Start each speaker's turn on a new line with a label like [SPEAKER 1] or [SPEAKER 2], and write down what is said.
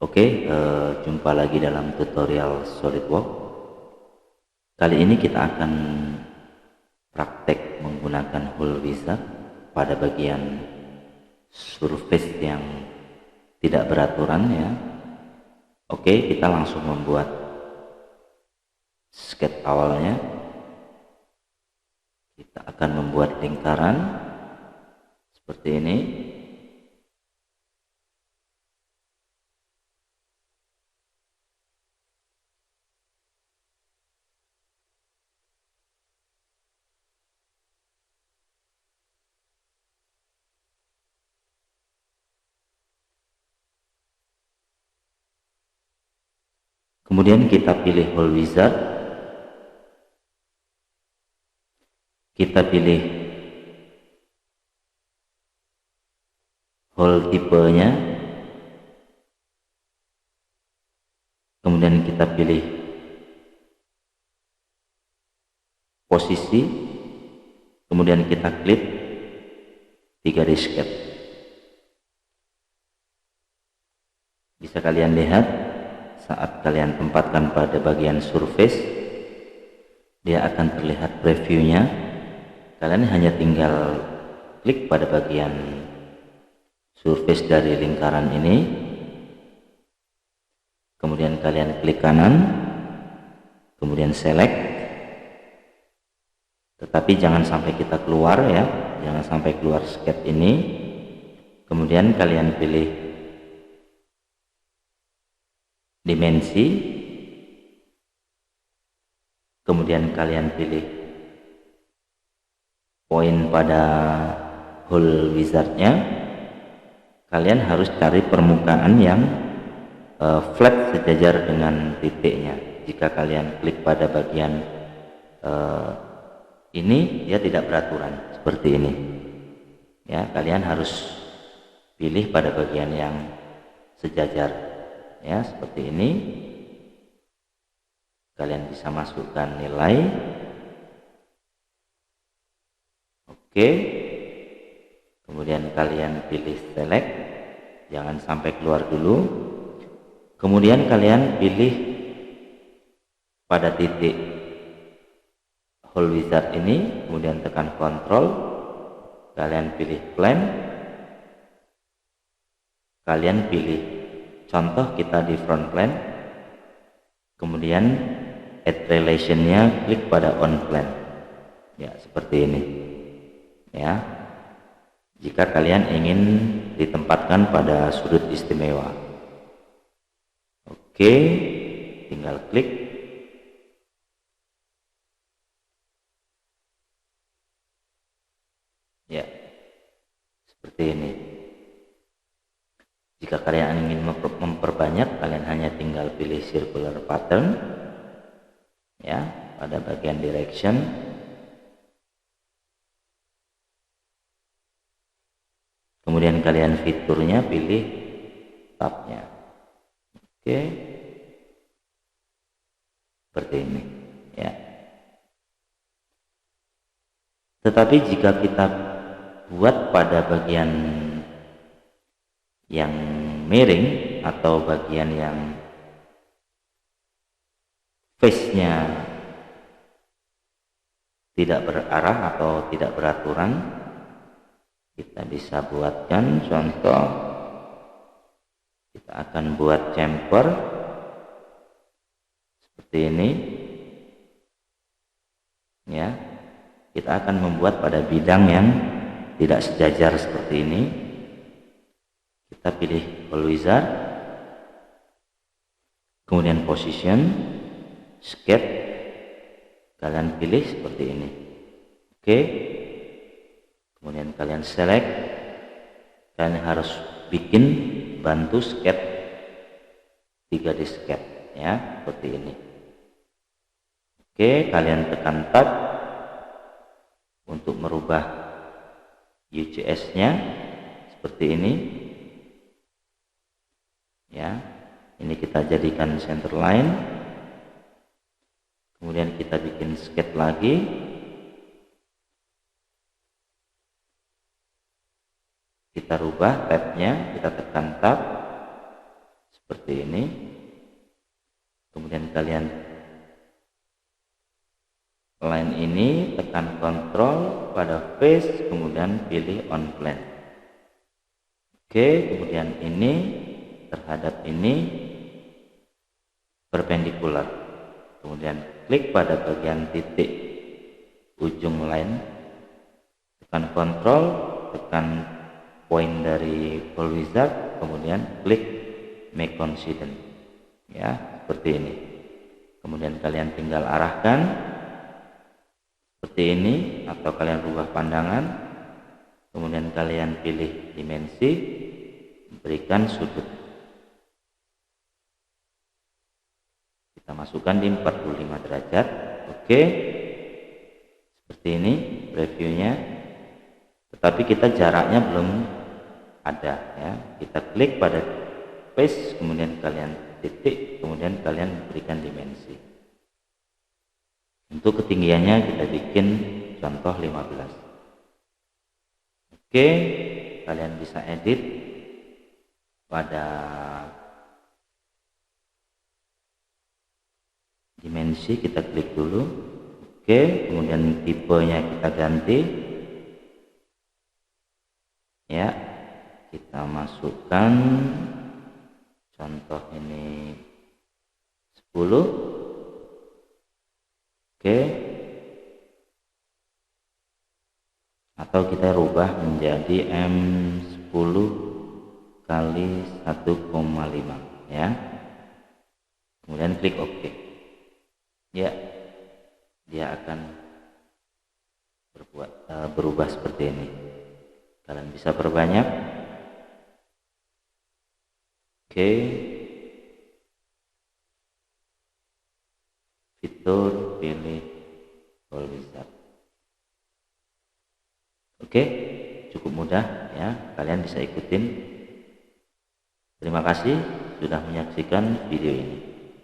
[SPEAKER 1] Oke, jumpa lagi dalam tutorial SolidWorks. Kali ini kita akan praktek menggunakan Hole Wizard pada bagian surface yang tidak beraturan ya. Oke, kita langsung membuat sketch awalnya. Kita akan membuat lingkaran seperti ini. Kemudian kita pilih Hole Wizard, kita pilih hole tipenya, kemudian kita pilih posisi, kemudian kita klik 3D sketch. Bisa kalian lihat saat kalian tempatkan pada bagian surface, dia akan terlihat previewnya. Kalian hanya tinggal klik pada bagian surface dari lingkaran ini, kemudian kalian klik kanan, kemudian select, tetapi jangan sampai kita keluar ya, jangan sampai keluar sketch ini. Kemudian kalian pilih dimensi, kemudian kalian pilih poin pada Hole Wizardnya. Kalian harus cari permukaan yang flat sejajar dengan titiknya. Jika kalian klik pada bagian ini, dia tidak beraturan seperti ini ya. Kalian harus pilih pada bagian yang sejajar ya, seperti ini. Kalian bisa masukkan nilai. Oke, kemudian kalian pilih select, jangan sampai keluar dulu. Kemudian kalian pilih pada titik Hole Wizard ini, kemudian tekan Ctrl, kalian pilih plane, kalian pilih contoh kita di front plane, kemudian add relation-nya klik pada on plane ya, seperti ini ya. Jika kalian ingin ditempatkan pada sudut istimewa, oke, tinggal klik. Ya, seperti ini. Jika kalian ingin memperbanyak, kalian hanya tinggal pilih circular pattern ya, pada bagian direction. Kemudian kalian fiturnya pilih tabnya. Oke, seperti ini ya. Tetapi jika kita buat pada bagian yang miring atau bagian yang face-nya tidak berarah atau tidak beraturan, kita bisa buatkan contoh. Kita akan buat chamfer seperti ini ya. Kita akan membuat pada bidang yang tidak sejajar seperti ini. Kita pilih Hole Wizard, kemudian position, sketch, kalian pilih seperti ini. Oke, kemudian kalian select. Kalian harus bikin bantu sketch 3D sketch ya, seperti ini. Oke, kalian tekan tab untuk merubah UCS nya seperti ini ya. Ini kita jadikan center line, kemudian kita bikin sketch lagi. Kita rubah tabnya, kita tekan tab seperti seperti ini. Kemudian kalian line ini, tekan kontrol pada face, kemudian pilih on plan. Oke, kemudian ini terhadap ini perpendikular, kemudian klik pada bagian titik ujung line, tekan kontrol, tekan point dari Pool Wizard, kemudian klik make coincident, ya seperti ini. Kemudian kalian tinggal arahkan seperti ini, atau kalian rubah pandangan, kemudian kalian pilih dimensi, berikan sudut, kita masukkan di 45 derajat. Oke, seperti ini previewnya, tetapi kita jaraknya belum ada ya. Kita klik pada face, kemudian kalian titik, kemudian kalian berikan dimensi. Untuk ketinggiannya kita bikin contoh 15. Oke, kalian bisa edit pada dimensi, kita klik dulu. Oke, kemudian tipenya kita ganti ya, kita masukkan contoh ini 10. Oke, atau kita rubah menjadi M10 kali 1,5 ya, kemudian klik OK ya, dia akan berubah seperti ini. Kalian bisa perbanyak. Oke, fitur pilih Pool Wizard. Oke, cukup mudah ya, kalian bisa ikutin. Terima kasih sudah menyaksikan video ini.